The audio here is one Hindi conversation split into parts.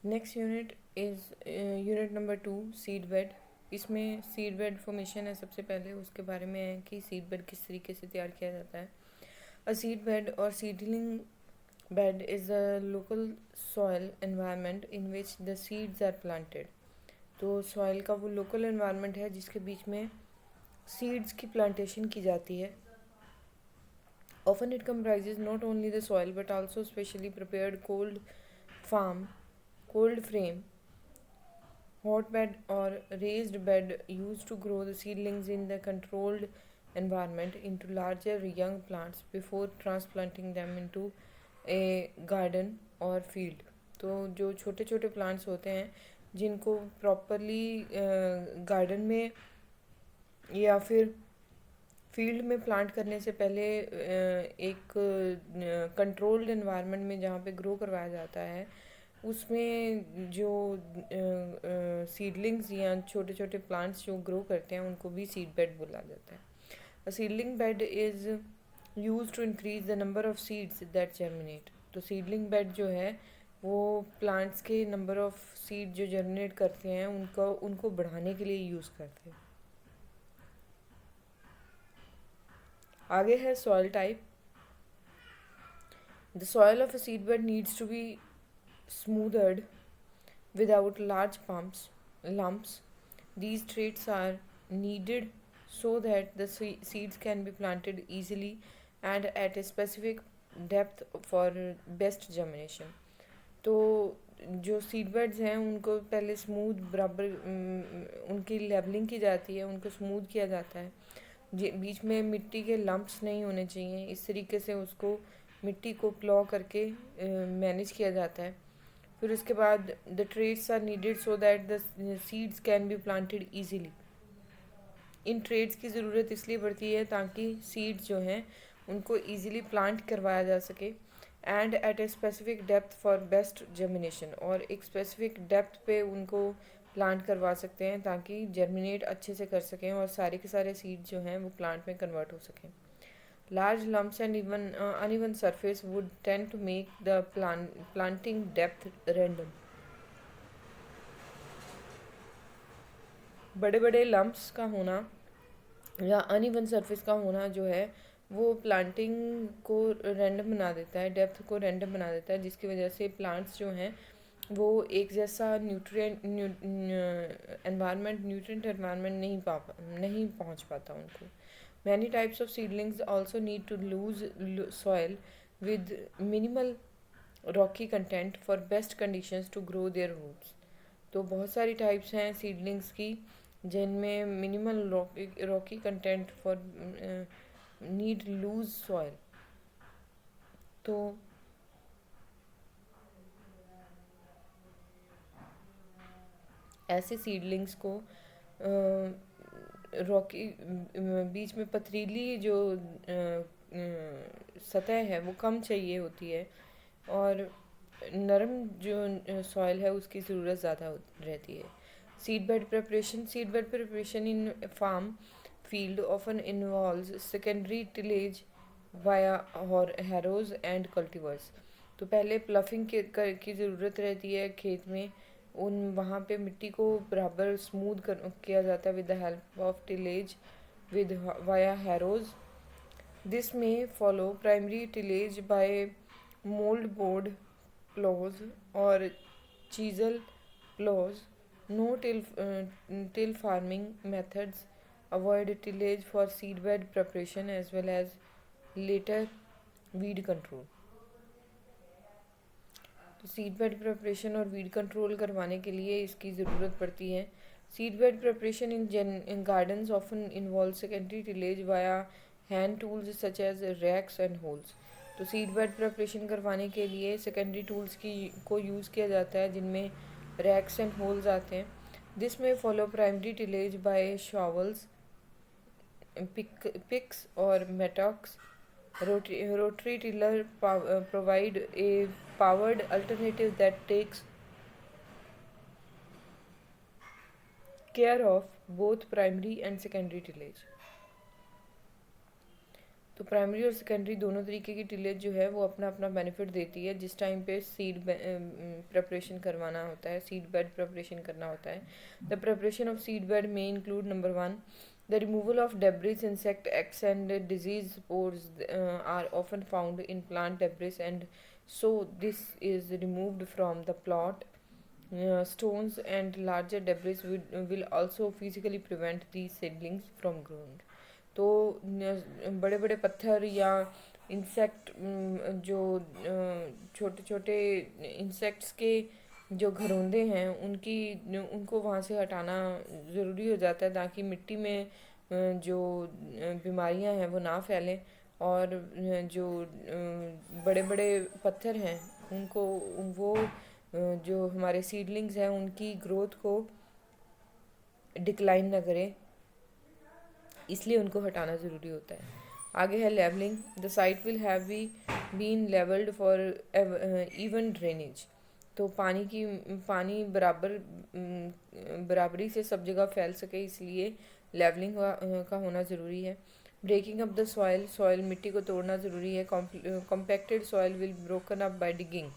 Next unit is unit number 2, seed bed. इसमें सीड बेड फॉर्मेशन है। सबसे पहले उसके बारे में है कि सीड बेड किस तरीके से तैयार किया जाता है। अ सीड बेड और seedling bed is a local soil environment in which the seeds are planted। तो सॉइल का वो लोकल एनवायरनमेंट है जिसके बीच में सीड्स की प्लांटेशन की जाती है। Often it comprises not only the soil but also specially prepared farm, cold frame, hotbed or raised bed used to grow the seedlings in the controlled environment into larger young plants before transplanting them into A garden और फील्ड। तो जो छोटे छोटे प्लांट्स होते हैं जिनको प्रॉपरली गार्डन में या फिर फील्ड में प्लांट करने से पहले एक कंट्रोल्ड एनवायरनमेंट में जहाँ पे ग्रो करवाया जाता है, उसमें जो सीडलिंग्स या छोटे छोटे प्लांट्स जो ग्रो करते हैं उनको भी सीड बेड बोला जाता है। A seedling bed is use to increase the number of seeds that germinate. तो सीडलिंग बेड जो है वो प्लांट्स के नंबर ऑफ सीड जो जर्मिनेट करते हैं उनको बढ़ाने के लिए यूज़ करते हैं। आगे है soil type. The soil of a seed bed needs to be smoothed without large lumps. These traits are needed so that the seeds can be planted easily and at a specific depth for best germination। तो जो सीड बेड्स हैं उनको पहले स्मूथ बराबर उनकी लेवलिंग की जाती है, उनको स्मूथ किया जाता है। बीच में मिट्टी के लंप्स नहीं होने चाहिए। इस तरीके से उसको मिट्टी को प्लॉ करके मैनेज किया जाता है। फिर उसके बाद the trades are needed so that the seeds can be planted easily. इन ट्रेड्स की ज़रूरत इसलिए पड़ती है ताकि सीड्स जो हैं उनको ईजीली प्लांट करवाया जा सके and at a specific depth for best germination. और एक स्पेसिफिक डेप्थ पे उनको प्लांट करवा सकते हैं ताकि जर्मिनेट अच्छे से कर सकें और सारे के सारे सीड जो हैं वो प्लांट में कन्वर्ट हो सकें। Large lumps and even uneven surface would tend to make the planting depth random। बड़े बड़े लम्प्स का होना या अनइवन सरफेस का होना जो है वो प्लांटिंग को रैंडम बना देता है, डेप्थ को रैंडम बना देता है, जिसकी वजह से प्लांट्स जो हैं वो एक जैसा न्यूट्रिएंट एनवायरनमेंट नहीं पहुंच पाता उनको। Many types of seedlings also need to lose soil with minimal rocky content for best conditions to grow their roots। तो बहुत सारी टाइप्स हैं सीडलिंग्स की जिनमें minimal rocky content for need loose soil. तो ऐसे सीडलिंग्स को रॉकी बीच में पथरीली जो सतह है वो कम चाहिए होती है और नरम जो सॉइल है उसकी ज़रूरत ज़्यादा रहती है। Seed bed preparation in farm field often involves secondary tillage via harrows and cultivars। तो पहले प्लफिंग की ज़रूरत रहती है खेत में, वहाँ पे मिट्टी को बराबर स्मूथ किया जाता है with the help of tillage with via harrows. This में follow primary tillage by mould board ploughs और chisel ploughs. No till farming methods avoid tillage for seedbed preparation as well as later weed control। तो सीडबेड प्रिपरेशन और वीड कंट्रोल करवाने के लिए इसकी ज़रूरत पड़ती है। Seedbed preparation in gardens often involve secondary tillage via hand tools such as rakes and hoes. तो सीडबेड प्रिपरेशन करवाने के लिए सेकेंडरी टूल्स को यूज़ किया जाता है जिनमें रैक्स एंड होल्स आते हैं। दिस में follow primary tillage by shovels, picks or mattocks। Rotary tiller provide a powered alternative that takes care of both primary and secondary tillage। तो प्राइमरी और सेकेंडरी दोनों तरीके की टिलेज जो है वो अपना अपना बेनिफिट देती है। जिस टाइम पे सीड प्रेपरेशन करवाना होता है, सीड बेड प्रेपरेशन करना होता है, the preparation of seed bed में include number 1, the removal of debris, insect eggs and disease spores are often found in plant debris, and so this is removed from the plot. Stones and larger debris will also physically prevent these seedlings from growing. तो बड़े बड़े पत्थर या इंसेक्ट, जो छोटे छोटे इंसेक्ट्स के जो घरोंदे हैं उनको वहाँ से हटाना ज़रूरी हो जाता है, ताकि मिट्टी में जो बीमारियाँ हैं वो ना फैलें, और जो बड़े बड़े पत्थर हैं उनको वो जो हमारे सीडलिंग्स हैं उनकी ग्रोथ को डिक्लाइन ना करें, इसलिए उनको हटाना ज़रूरी होता है। आगे है levelling. The site will have been levelled for even drainage. तो पानी बराबरी से सब जगह फैल सके, इसलिए लेवलिंग का होना ज़रूरी है। ब्रेकिंग अप द सॉइल मिट्टी को तोड़ना ज़रूरी है। Compacted soil will broken up by digging.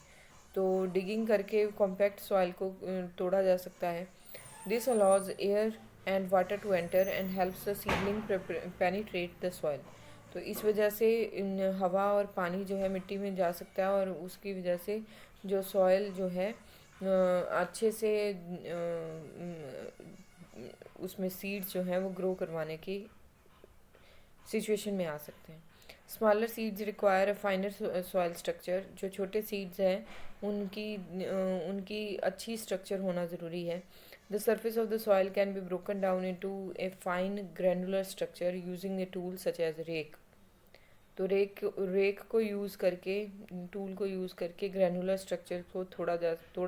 तो डिगिंग करके कॉम्पैक्ट सॉइल को तोड़ा जा सकता है। This allows air and water to enter and helps the seedling penetrate the soil. तो इस वजह से हवा और पानी जो है मिट्टी में जा सकता है, और उसकी वजह से जो सॉइल जो है अच्छे से उसमें सीड्स जो हैं वो ग्रो करवाने की सिचुएशन में आ सकते हैं। Smaller seeds require a फाइनर soil structure. जो छोटे सीड्स हैं उनकी अच्छी स्ट्रक्चर होना ज़रूरी है। The surface of the soil can be broken down into a fine granular structure using a tool such as rake. तो रेक को यूज़ करके, टूल को यूज़ करके ग्रैनुलर स्ट्रक्चर को तोड़ा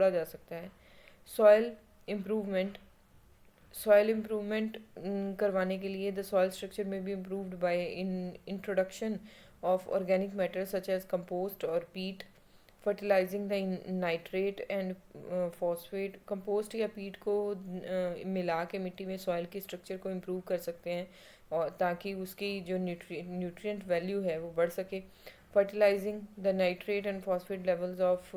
जा सकता है। सॉइल इम्प्रूवमेंट करवाने के लिए द सॉइल स्ट्रक्चर में be improved by introduction of organic matter such as compost और peat, fertilising the nitrate and phosphate. Compost या पीट को मिला के मिट्टी में सॉइल की स्ट्रक्चर को इम्प्रूव कर सकते हैं, और ताकि उसकी जो न्यूट्रिएंट वैल्यू है वो बढ़ सके। Fertilising the nitrate and phosphate levels of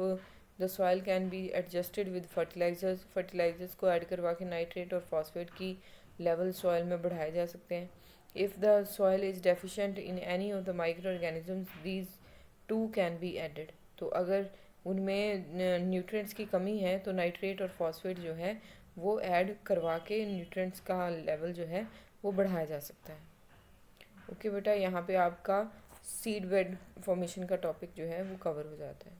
the soil can be adjusted with fertilisers को ऐड करवा के नाइट्रेट और फॉस्फेट की लेवल सॉइल में बढ़ाए जा सकते हैं। If the soil is deficient in any of the microorganisms these too can be added. तो अगर उनमें न्यूट्रिएंट्स की कमी है तो नाइट्रेट और फॉस्फेट जो है वो ऐड करवा के न्यूट्रिएंट्स का लेवल जो है वो बढ़ाया जा सकता है। ओके बेटा, यहाँ पे आपका सीड बेड फॉर्मेशन का टॉपिक जो है वो कवर हो जाता है।